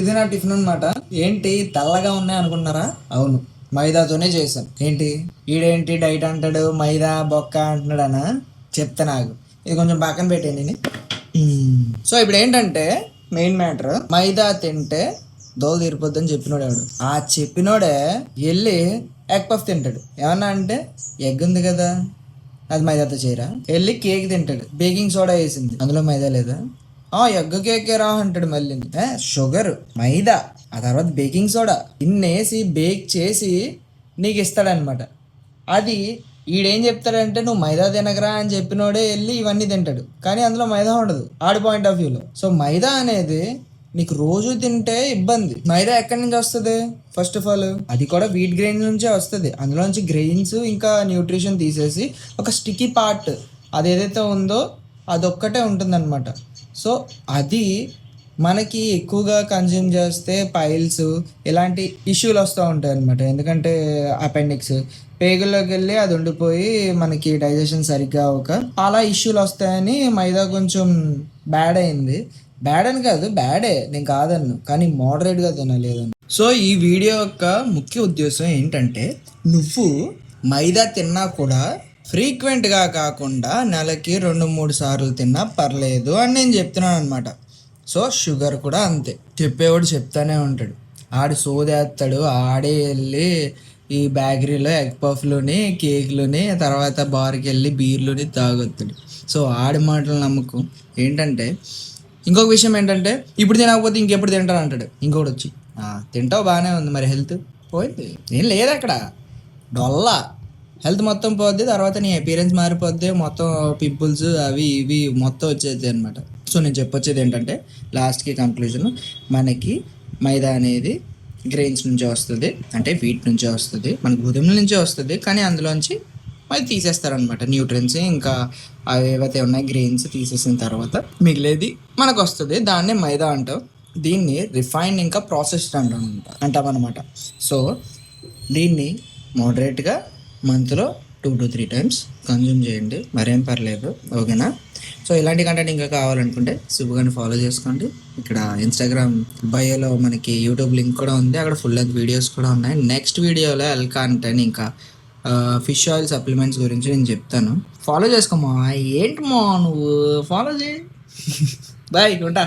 ఇది నా టిఫిన్ అనమాట. ఏంటి తెల్లగా ఉన్నాయి అనుకుంటున్నారా? అవును, మైదాతోనే చేశాను. ఏంటి ఈడేంటి డైట్ అంటాడు, మైదా బొక్క అంటున్నాడనా? చెప్తా నాకు. ఇది కొంచెం పక్కన పెట్టండి. సో ఇప్పుడు ఏంటంటే మెయిన్ మ్యాటర్, మైదా తింటే దోలు తీరిపోద్దని చెప్పినోడు ఎవడు? ఆ చెప్పినోడే వెళ్ళి ఎగ్ పఫ్ తింటాడు. ఏమన్నా అంటే ఎగ్ ఉంది కదా, అది మైదాతో చేయరా? వెళ్ళి కేక్ తింటాడు, బేకింగ్ సోడా వేసింది, అందులో మైదా లేదా? ఎగ్ కేకే రా అంటాడు. మళ్ళీ షుగర్, మైదా, ఆ తర్వాత బేకింగ్ సోడా ఇన్నేసి బేక్ చేసి నీకు ఇస్తాడనమాట. అది ఈడేం చెప్తాడంటే నువ్వు మైదా తినగరా అని చెప్పినోడే వెళ్ళి ఇవన్నీ తింటాడు, కానీ అందులో మైదా ఉండదు ఆడి పాయింట్ ఆఫ్ వ్యూలో. సో మైదా అనేది నీకు రోజు తింటే ఇబ్బంది. మైదా ఎక్కడి నుంచి వస్తుంది? ఫస్ట్ ఆఫ్ ఆల్ అది కూడా వీట్ గ్రెయిన్స్ నుంచే వస్తుంది. అందులో నుంచి గ్రెయిన్స్ ఇంకా న్యూట్రిషన్ తీసేసి ఒక స్టిక్కీ పార్ట్ అది ఏదైతే ఉందో అదొక్కటే ఉంటుందన్నమాట. సో అది మనకి ఎక్కువగా కన్జ్యూమ్ చేస్తే పైల్స్ ఇలాంటి ఇష్యూలు వస్తూ ఉంటాయి అనమాట. ఎందుకంటే అపెండిక్స్ పేగుల్లోకి వెళ్ళి అది ఉండిపోయి మనకి డైజెషన్ సరిగ్గా అవ్వక అలా ఇష్యూలు వస్తాయని మైదా కొంచెం బ్యాడ్ అయింది. బ్యాడ్ అని కాదు, బ్యాడే, నేను కాదన్ను, కానీ మోడరేట్గా తినలేదని. సో ఈ వీడియో యొక్క ముఖ్య ఉద్దేశం ఏంటంటే, నువ్వు మైదా తిన్నా కూడా ఫ్రీక్వెంట్గా కాకుండా నెలకి 2-3 సార్లు తిన్నా పర్లేదు అని నేను చెప్తున్నాను అనమాట. సో షుగర్ కూడా అంతే, చెప్పేవాడు చెప్తానే ఉంటాడు, ఆడు సోదేస్తాడు, ఆడే వెళ్ళి ఈ బేకరీలో ఎగ్ పఫ్లోని కేక్లోని తర్వాత బార్కి వెళ్ళి బీర్లోని తాగొస్తాడు. సో ఆడి మాటలు నమ్మకం. ఏంటంటే ఇంకొక విషయం ఏంటంటే, ఇప్పుడు తినకపోతే ఇంకెప్పుడు తింటాను అంటాడు. ఇంకోటి వచ్చి తింటావు బాగానే ఉంది, మరి హెల్త్ పోయింది ఏం లేదు అక్కడ, డొల్లా హెల్త్ మొత్తం పోద్ది, తర్వాత నీ అపీరెన్స్ మారిపోద్ది, మొత్తం పింపుల్స్ అవి ఇవి మొత్తం వచ్చేది అనమాట. సో నేను చెప్పొచ్చేది ఏంటంటే, లాస్ట్కి కంక్లూజన్, మనకి మైదా అనేది గ్రెయిన్స్ నుంచే వస్తుంది, అంటే వీట్ నుంచే వస్తుంది, మనకు గోధుమల నుంచే వస్తుంది, కానీ అందులోంచి అది తీసేస్తారనమాట న్యూట్రియన్స్, ఇంకా అవి ఏవైతే ఉన్నాయి గ్రెయిన్స్ తీసేసిన తర్వాత మిగిలేది మనకు వస్తుంది, దాన్నే మైదా అంటాం. దీన్ని రిఫైన్డ్ ఇంకా ప్రాసెస్డ్ అంటామన్నమాట. సో దీన్ని మోడరేట్గా మంత్లో 2 to 3 times కన్జ్యూమ్ చేయండి, మరేం పర్లేదు, ఓకేనా? సో ఇలాంటి కంటెంట్ ఇంకా కావాలనుకుంటే సుబ్బుగాని ఫాలో చేసుకోండి. ఇక్కడ ఇన్స్టాగ్రామ్ బయోలో మనకి యూట్యూబ్ లింక్ కూడా ఉంది, అక్కడ ఫుల్ లెంత్ వీడియోస్ కూడా ఉన్నాయి. నెక్స్ట్ వీడియోలో ఎల్కాంటెన్ ఇంకా ఫిష్ ఆయిల్ సప్లిమెంట్స్ గురించి నేను చెప్తాను, ఫాలో చేసుకోమా. ఏంటి మా నువ్వు ఫాలో చేయి. బాయ్, ఉంటా.